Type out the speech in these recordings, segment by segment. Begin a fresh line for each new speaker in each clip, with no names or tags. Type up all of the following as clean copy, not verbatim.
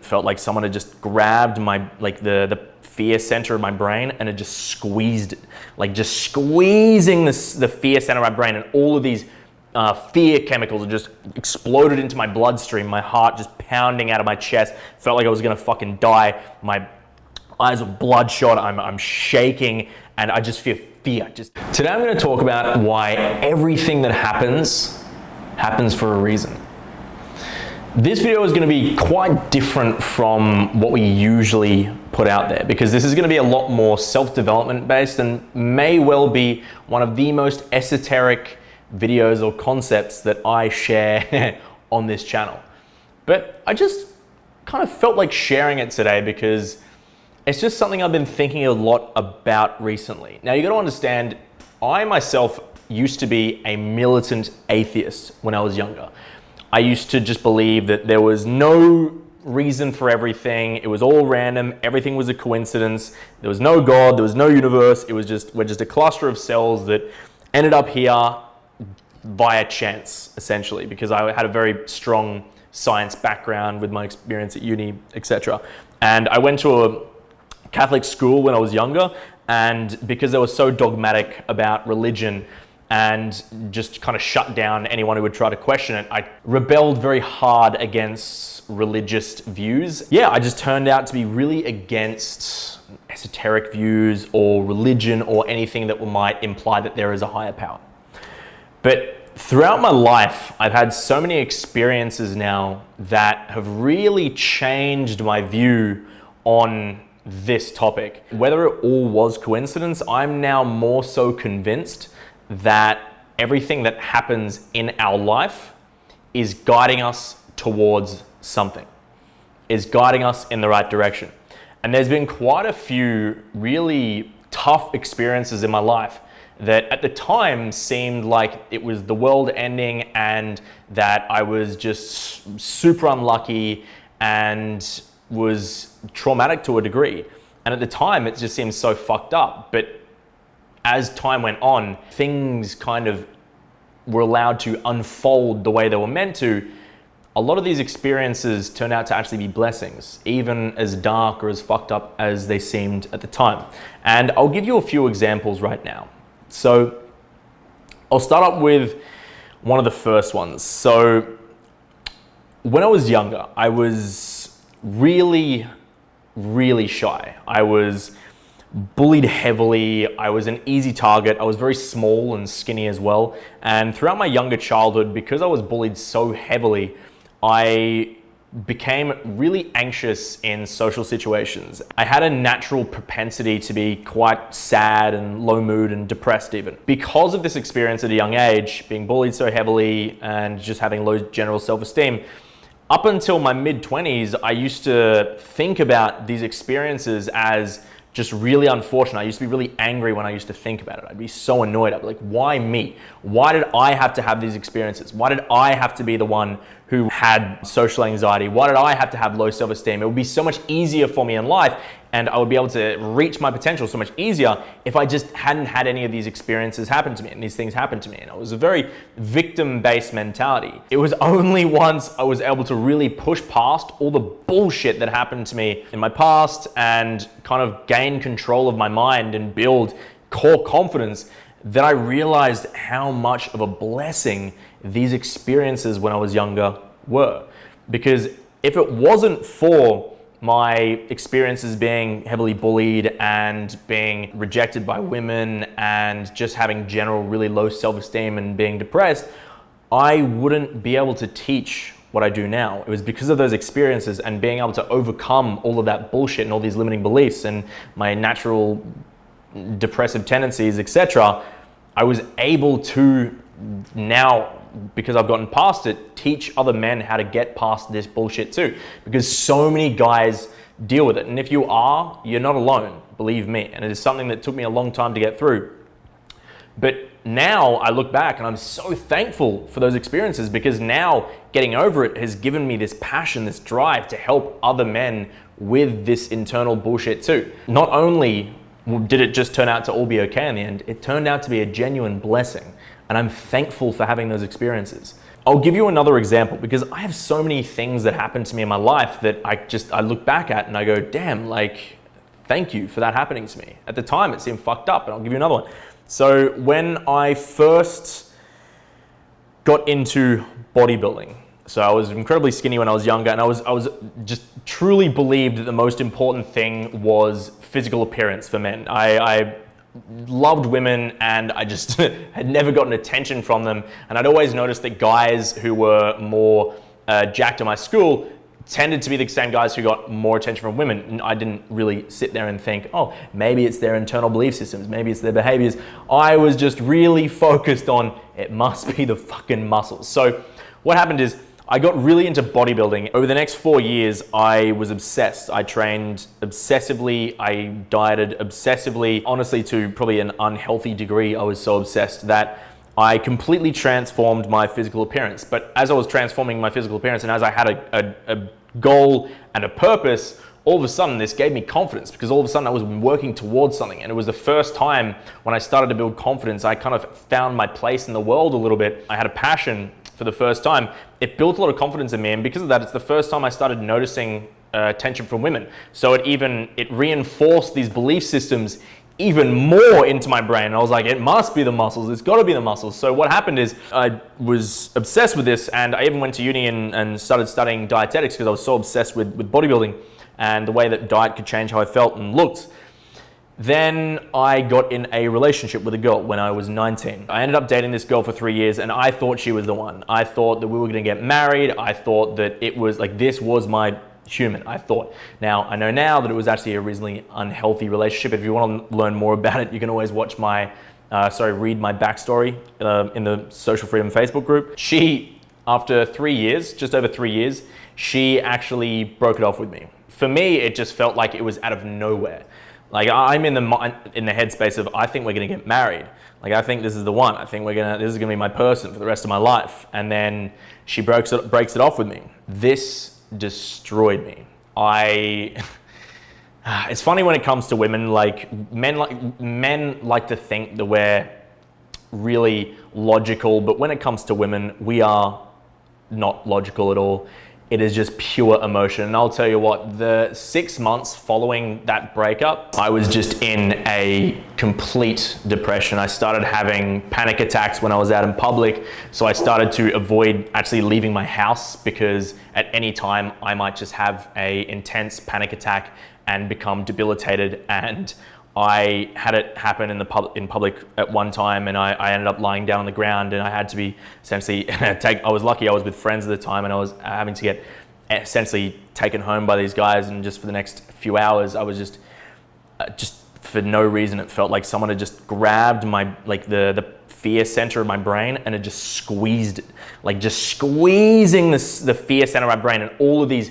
felt like someone had just grabbed my, like the fear center of my brain and had just squeezed it, like just squeezing the fear center of my brain, and all of these fear chemicals had just exploded into my bloodstream, my heart just pounding out of my chest, felt like I was gonna fucking die, my eyes were bloodshot, I'm shaking, and I just feel fear. Today I'm gonna talk about why everything that happens for a reason. This video is gonna be quite different from what we usually put out there, because this is gonna be a lot more self-development based and may well be one of the most esoteric videos or concepts that I share on this channel. But I just kind of felt like sharing it today because it's just something I've been thinking a lot about recently. Now you gotta understand, I myself used to be a militant atheist when I was younger. I used to just believe that there was no reason for everything. It was all random. Everything was a coincidence. There was no God. There was no universe. We're just a cluster of cells that ended up here via chance, essentially, because I had a very strong science background with my experience at uni, etc. And I went to a Catholic school when I was younger, and because they were so dogmatic about religion and just kind of shut down anyone who would try to question it, I rebelled very hard against religious views. Yeah, I just turned out to be really against esoteric views or religion or anything that might imply that there is a higher power. But throughout my life, I've had so many experiences now that have really changed my view on this topic. Whether it all was coincidence, I'm now more so convinced that everything that happens in our life is guiding us towards something, is guiding us in the right direction. And there's been quite a few really tough experiences in my life that at the time seemed like it was the world ending and that I was just super unlucky and was traumatic to a degree. And at the time, it just seemed so fucked up. But as time went on, things kind of were allowed to unfold the way they were meant to. A lot of these experiences turned out to actually be blessings, even as dark or as fucked up as they seemed at the time. And I'll give you a few examples right now. So I'll start up with one of the first ones. So when I was younger, I was really shy. I was bullied heavily. I was an easy target. I was very small and skinny as well. And throughout my younger childhood, because I was bullied so heavily, I became really anxious in social situations. I had a natural propensity to be quite sad and low mood and depressed even. Because of this experience at a young age, being bullied so heavily and just having low general self-esteem, up until my mid-20s, I used to think about these experiences as just really unfortunate. I used to be really angry when I used to think about it. I'd be so annoyed. I'd be like, why me? Why did I have to have these experiences? Why did I have to be the one who had social anxiety? Why did I have to have low self-esteem? It would be so much easier for me in life, and I would be able to reach my potential so much easier if I just hadn't had any of these experiences happen to me and these things happen to me. And it was a very victim-based mentality. It was only once I was able to really push past all the bullshit that happened to me in my past and kind of gain control of my mind and build core confidence that I realized how much of a blessing these experiences when I was younger were. Because if it wasn't for my experiences being heavily bullied and being rejected by women and just having general really low self-esteem and being depressed, I wouldn't be able to teach what I do now. It was because of those experiences and being able to overcome all of that bullshit and all these limiting beliefs and my natural depressive tendencies, etc. I was able to now, because I've gotten past it, teach other men how to get past this bullshit too. Because so many guys deal with it. And if you are, you're not alone, believe me. And it is something that took me a long time to get through. But now I look back and I'm so thankful for those experiences, because now getting over it has given me this passion, this drive to help other men with this internal bullshit too. Not only did it just turn out to all be okay in the end, it turned out to be a genuine blessing. And I'm thankful for having those experiences. I'll give you another example because I have so many things that happen to me in my life that I look back at and I go, damn, like, thank you for that happening to me. At the time, it seemed fucked up, and I'll give you another one. So when I first got into bodybuilding, so I was incredibly skinny when I was younger, and I was just truly believed that the most important thing was physical appearance for men. I loved women, and I just had never gotten attention from them. And I'd always noticed that guys who were more jacked in my school tended to be the same guys who got more attention from women. And I didn't really sit there and think, oh, maybe it's their internal belief systems, maybe it's their behaviors. I was just really focused on, it must be the fucking muscles. So what happened is, I got really into bodybuilding. Over the next 4 years, I was obsessed. I trained obsessively, I dieted obsessively, honestly to probably an unhealthy degree. I was so obsessed that I completely transformed my physical appearance. But as I was transforming my physical appearance and as I had a goal and a purpose, all of a sudden this gave me confidence because all of a sudden I was working towards something. And it was the first time when I started to build confidence, I kind of found my place in the world a little bit. I had a passion for the first time. It built a lot of confidence in me, and because of that, it's the first time I started noticing attention from women. So it reinforced these belief systems even more into my brain. And I was like, it must be the muscles, it's gotta be the muscles. So what happened is I was obsessed with this, and I even went to uni and started studying dietetics because I was so obsessed with bodybuilding and the way that diet could change how I felt and looked. Then I got in a relationship with a girl when I was 19. I ended up dating this girl for 3 years, and I thought she was the one. I thought that we were gonna get married. I thought that it was like, this was my human, I thought. Now, I know now that it was actually a reasonably unhealthy relationship. If you wanna learn more about it, you can always watch read my backstory in the Social Freedom Facebook group. She, after 3 years, just over 3 years, she actually broke it off with me. For me, it just felt like it was out of nowhere. Like I'm in the headspace of, I think we're gonna get married. Like I think this is the one. I think this is gonna be my person for the rest of my life. And then she breaks it off with me. This destroyed me. It's funny when it comes to women. Like men like to think that we're really logical, but when it comes to women, we are not logical at all. It is just pure emotion. And I'll tell you what, the 6 months following that breakup, I was just in a complete depression. I started having panic attacks when I was out in public. So I started to avoid actually leaving my house because at any time I might just have an intense panic attack and become debilitated. And I had it happen in public at one time, and I ended up lying down on the ground, and I had to be essentially I was lucky I was with friends at the time, and I was having to get essentially taken home by these guys, and just for the next few hours I was just for no reason it felt like someone had just grabbed my the fear center of my brain and it just squeezed it, like just squeezing the fear center of my brain, and all of these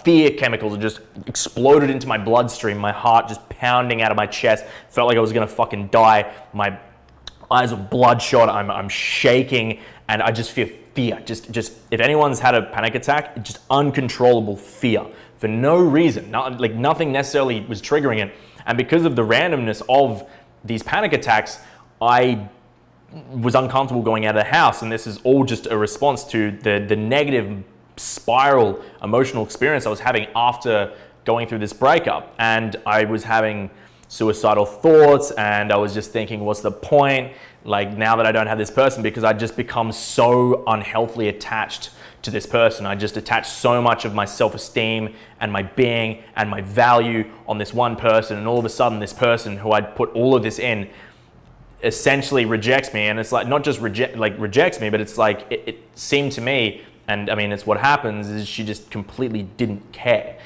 fear chemicals just exploded into my bloodstream, my heart just pounding out of my chest, felt like I was gonna fucking die, my eyes were bloodshot, I'm shaking, and I just feel fear, just if anyone's had a panic attack, just uncontrollable fear for no reason, nothing necessarily was triggering it. And because of the randomness of these panic attacks, I was uncomfortable going out of the house, and this is all just a response to the negative spiral emotional experience I was having after going through this breakup. And I was having suicidal thoughts, and I was just thinking, what's the point, like, now that I don't have this person, because I'd just become so unhealthily attached to this person. I just attached so much of my self-esteem and my being and my value on this one person, and all of a sudden this person who I'd put all of this in essentially rejects me. And it's like, not just rejects me, but it's like it seemed to me, and I mean, it's what happens, is she just completely didn't care.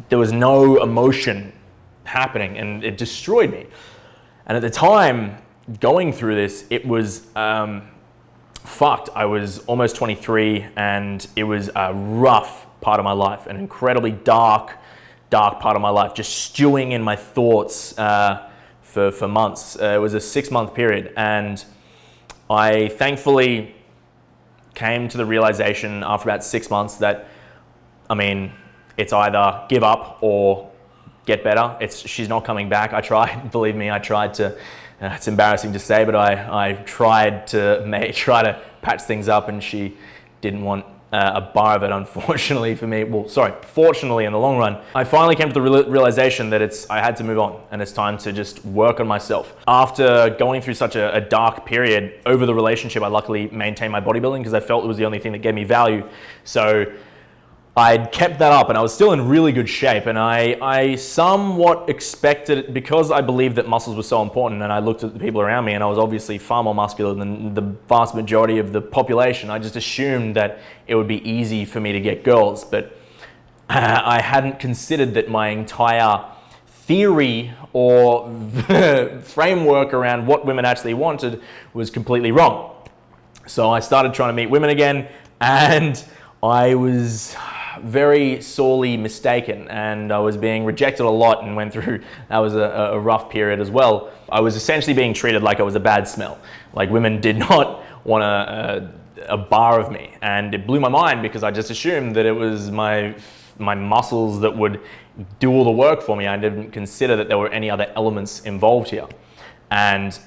There was no emotion happening, and it destroyed me. And at the time, going through this, it was fucked. I was almost 23, and it was a rough part of my life, an incredibly dark part of my life, just stewing in my thoughts for months. It was a 6-month period, and I thankfully came to the realization after about 6 months that, I mean, it's either give up or get better. She's not coming back. I tried, believe me, I tried to, it's embarrassing to say, but I tried to try to patch things up, and she didn't want a bar of it, unfortunately for me. Well, sorry, fortunately in the long run. I finally came to the realization that I had to move on, and it's time to just work on myself. After going through such a dark period over the relationship, I luckily maintained my bodybuilding because I felt it was the only thing that gave me value. So I'd kept that up, and I was still in really good shape, and I somewhat expected it because I believed that muscles were so important, and I looked at the people around me, and I was obviously far more muscular than the vast majority of the population. I just assumed that it would be easy for me to get girls, but I hadn't considered that my entire theory or framework around what women actually wanted was completely wrong. So I started trying to meet women again, and I was very sorely mistaken, and I was being rejected a lot and went through, that was a rough period as well. I was essentially being treated like I was a bad smell. Like, women did not want a bar of me, and it blew my mind because I just assumed that it was my muscles that would do all the work for me. I didn't consider that there were any other elements involved here. And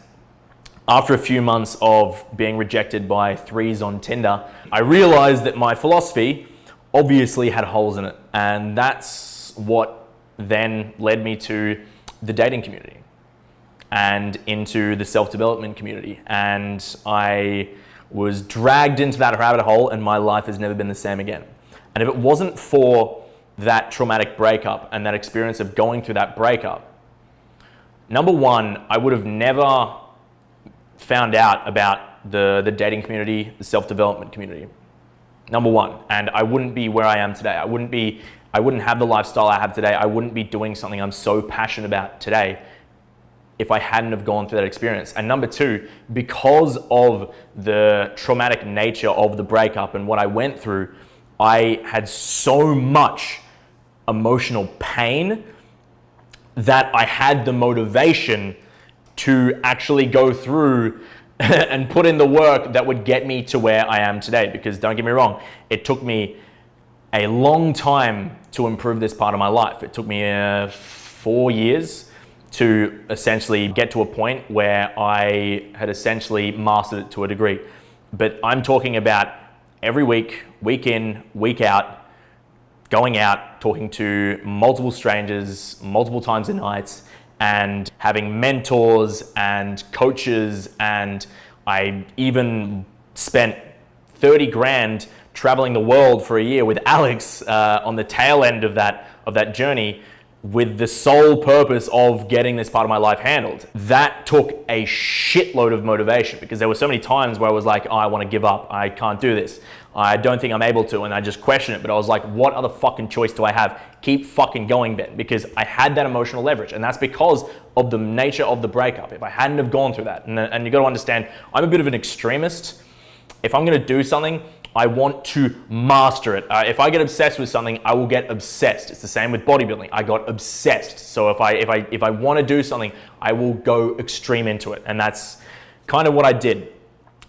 after a few months of being rejected by threes on Tinder, I realized that my philosophy obviously had holes in it. And that's what then led me to the dating community and into the self-development community. And I was dragged into that rabbit hole, and my life has never been the same again. And if it wasn't for that traumatic breakup and that experience of going through that breakup, number one, I would have never found out about the dating community, the self-development community. Number one, and I wouldn't be where I am today. I wouldn't have the lifestyle I have today. I wouldn't be doing something I'm so passionate about today if I hadn't have gone through that experience. And number two, because of the traumatic nature of the breakup and what I went through, I had so much emotional pain that I had the motivation to actually go through and put in the work that would get me to where I am today. Because don't get me wrong, it took me a long time to improve this part of my life. It took me 4 years to essentially get to a point where I had essentially mastered it to a degree. But I'm talking about every week, week in, week out, going out, talking to multiple strangers, multiple times a night, and having mentors and coaches. And I even spent 30 grand traveling the world for a year with Alex on the tail end of that journey, with the sole purpose of getting this part of my life handled. That took a shitload of motivation, because there were so many times where I was like, oh, I want to give up. I can't do this. I don't think I'm able to. And I just questioned it. But I was like, what other fucking choice do I have? Keep fucking going, Ben, because I had that emotional leverage. And that's because of the nature of the breakup. If I hadn't have gone through that, and you got to understand, I'm a bit of an extremist. If I'm going to do something, I want to master it. If I get obsessed with something, I will get obsessed. It's the same with bodybuilding. I got obsessed. So if I want to do something, I will go extreme into it. And that's kind of what I did.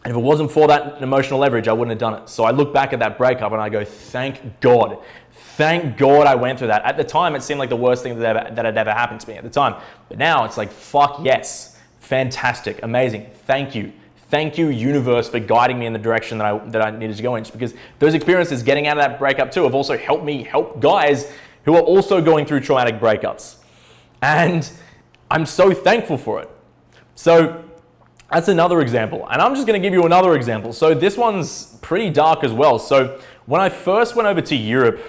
And if it wasn't for that emotional leverage, I wouldn't have done it. So I look back at that breakup and I go, thank God. Thank God I went through that. At the time, it seemed like the worst thing that had ever happened to me at the time. But now it's like, fuck yes. Fantastic. Amazing. Thank you. Thank you, universe, for guiding me in the direction that I needed to go in. Just because those experiences getting out of that breakup too have also helped me help guys who are also going through traumatic breakups. And I'm so thankful for it. So that's another example. And I'm just going to give you another example. So this one's pretty dark as well. So when I first went over to Europe,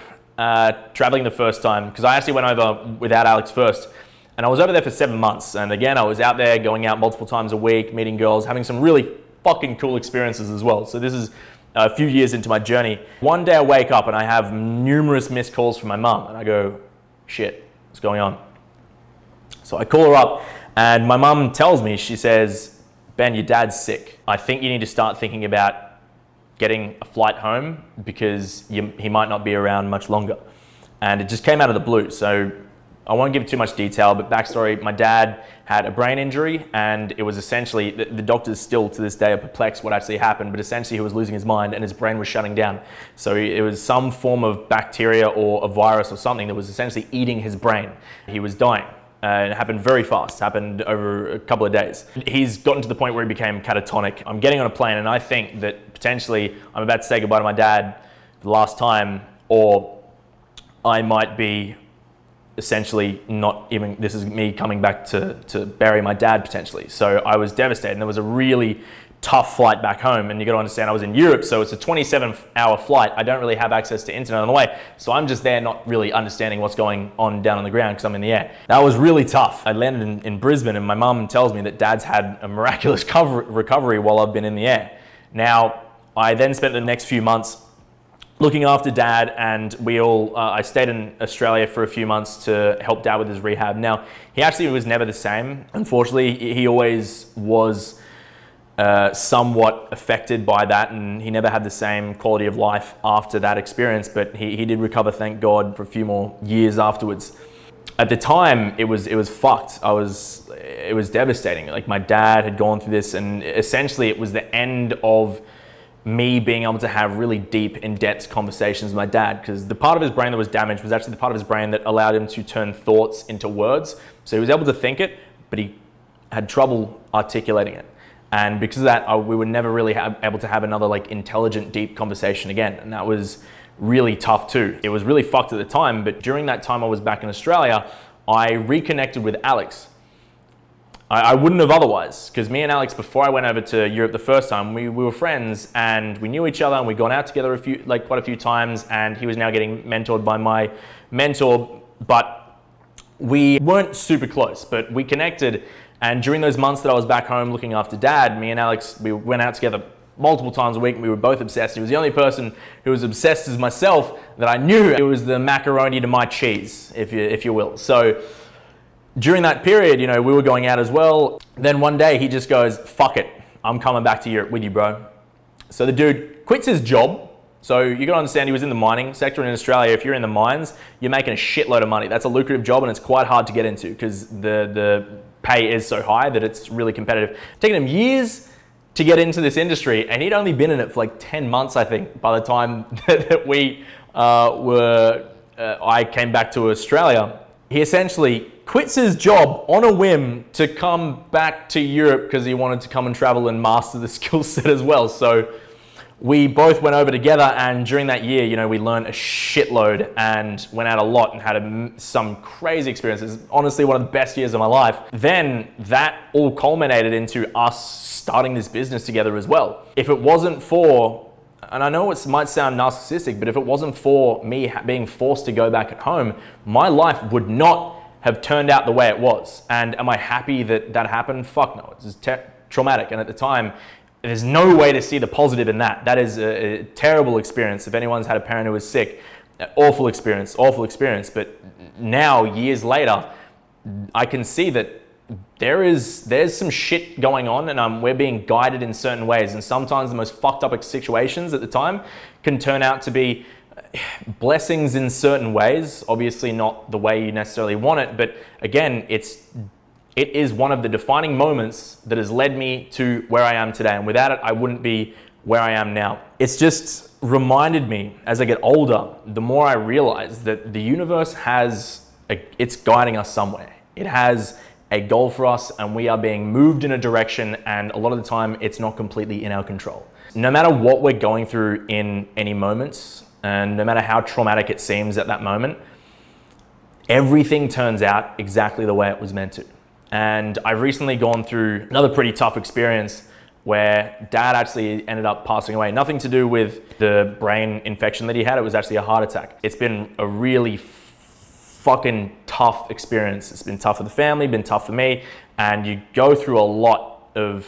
traveling the first time, because I actually went over without Alex first, and I was over there for 7 months. And again, I was out there going out multiple times a week, meeting girls, having some really fucking cool experiences as well. So this is a few years into my journey. One day I wake up and I have numerous missed calls from my mum, and I go, shit, what's going on? So I call her up, and my mum tells me, she says, Ben, your dad's sick. I think you need to start thinking about getting a flight home, because he might not be around much longer. And it just came out of the blue. So I won't give too much detail, but backstory, my dad had a brain injury, and it was essentially, the doctors still to this day are perplexed what actually happened, but essentially he was losing his mind and his brain was shutting down. So it was some form of bacteria or a virus or something that was essentially eating his brain. He was dying. It happened very fast, happened over a couple of days. He's gotten to the point where he became catatonic. I'm getting on a plane and I think that potentially I'm about to say goodbye to my dad for the last time, or I might be essentially not even, this is me coming back to bury my dad potentially. So I was devastated, and there was a really tough flight back home, and you got to understand I was in Europe, so it's a 27-hour flight. I don't really have access to internet on the way, so I'm just there not really understanding what's going on down on the ground because I'm in the air. That was really tough. I landed in Brisbane, and my mum tells me that dad's had a miraculous recovery while I've been in the air. Now, I then spent the next few months looking after dad, and I stayed in Australia for a few months to help dad with his rehab. Now, he actually was never the same. Unfortunately, he always was somewhat affected by that, and he never had the same quality of life after that experience, but he did recover, thank God, for a few more years afterwards. At the time, it was fucked. It was devastating. Like, my dad had gone through this, and essentially it was the end of me being able to have really deep, in-depth conversations with my dad, because the part of his brain that was damaged was actually the part of his brain that allowed him to turn thoughts into words. So he was able to think it, but he had trouble articulating it. And because of that, we were never really able to have another like intelligent, deep conversation again. And that was really tough too. It was really fucked at the time, but during that time I was back in Australia, I reconnected with Alex. I wouldn't have otherwise, because me and Alex, before I went over to Europe the first time, we were friends and we knew each other, and we'd gone out together quite a few times, and he was now getting mentored by my mentor, but we weren't super close, but we connected. And during those months that I was back home looking after dad, me and Alex, we went out together multiple times a week, and we were both obsessed. He was the only person who was obsessed as myself that I knew. It was the macaroni to my cheese, if you will. So during that period, we were going out as well. Then one day he just goes, fuck it, I'm coming back to Europe with you, bro. So the dude quits his job. So you gotta understand, he was in the mining sector in Australia. If you're in the mines, you're making a shitload of money. That's a lucrative job, and it's quite hard to get into because the pay is so high that it's really competitive. Taking him years to get into this industry, and he'd only been in it for like 10 months, I think, by the time that I came back to Australia. He essentially quits his job on a whim to come back to Europe because he wanted to come and travel and master the skill set as well. So we both went over together, and during that year, we learned a shitload and went out a lot and had some crazy experiences. Honestly, one of the best years of my life. Then that all culminated into us starting this business together as well. If it wasn't for, and I know it might sound narcissistic, but if it wasn't for me being forced to go back at home, my life would not have turned out the way it was. And am I happy that that happened? Fuck no, it's traumatic. And at the time, there's no way to see the positive in that. That is a terrible experience. If anyone's had a parent who was sick, awful experience. But now, years later, I can see that there's some shit going on, and we're being guided in certain ways. And sometimes the most fucked up situations at the time can turn out to be blessings in certain ways. Obviously not the way you necessarily want it, but again, it is one of the defining moments that has led me to where I am today. And without it, I wouldn't be where I am now. It's just reminded me as I get older, the more I realize that the universe it's guiding us somewhere. It has a goal for us, and we are being moved in a direction, and a lot of the time it's not completely in our control. No matter what we're going through in any moments, and no matter how traumatic it seems at that moment, everything turns out exactly the way it was meant to. And I've recently gone through another pretty tough experience where dad actually ended up passing away. Nothing to do with the brain infection that he had. It was actually a heart attack. It's been a really fucking tough experience. It's been tough for the family, been tough for me. And you go through a lot of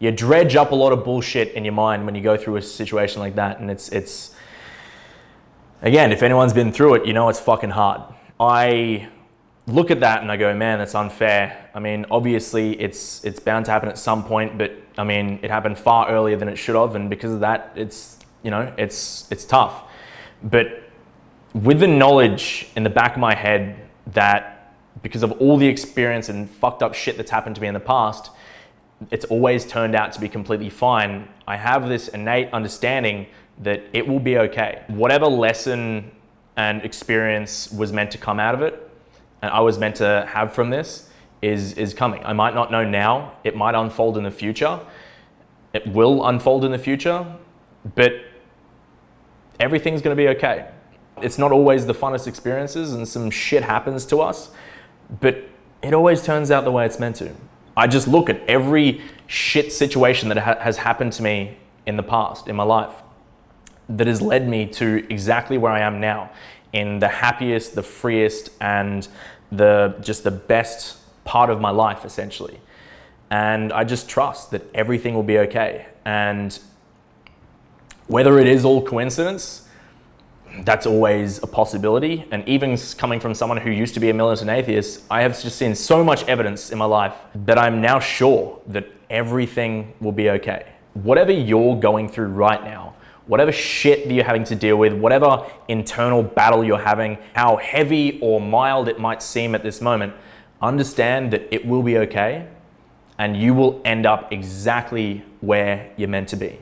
you dredge up a lot of bullshit in your mind when you go through a situation like that. And it's again, if anyone's been through it, it's fucking hard. I look at that and I go, man, that's unfair. I mean, obviously it's bound to happen at some point, but I mean, it happened far earlier than it should have, and because of that, it's tough. But with the knowledge in the back of my head that because of all the experience and fucked up shit that's happened to me in the past, it's always turned out to be completely fine. I have this innate understanding that it will be okay. Whatever lesson and experience was meant to come out of it, and I was meant to have from this, is coming. I might not know now. It might unfold in the future. It will unfold in the future, but everything's gonna be okay. It's not always the funnest experiences and some shit happens to us, but it always turns out the way it's meant to. I just look at every shit situation that has happened to me in the past, in my life, that has led me to exactly where I am now, in the happiest, the freest, and just the best part of my life, essentially. And I just trust that everything will be okay. And whether it is all coincidence, that's always a possibility. And even coming from someone who used to be a militant atheist, I have just seen so much evidence in my life that I'm now sure that everything will be okay. Whatever you're going through right now, whatever shit that you're having to deal with, whatever internal battle you're having, how heavy or mild it might seem at this moment, understand that it will be okay and you will end up exactly where you're meant to be.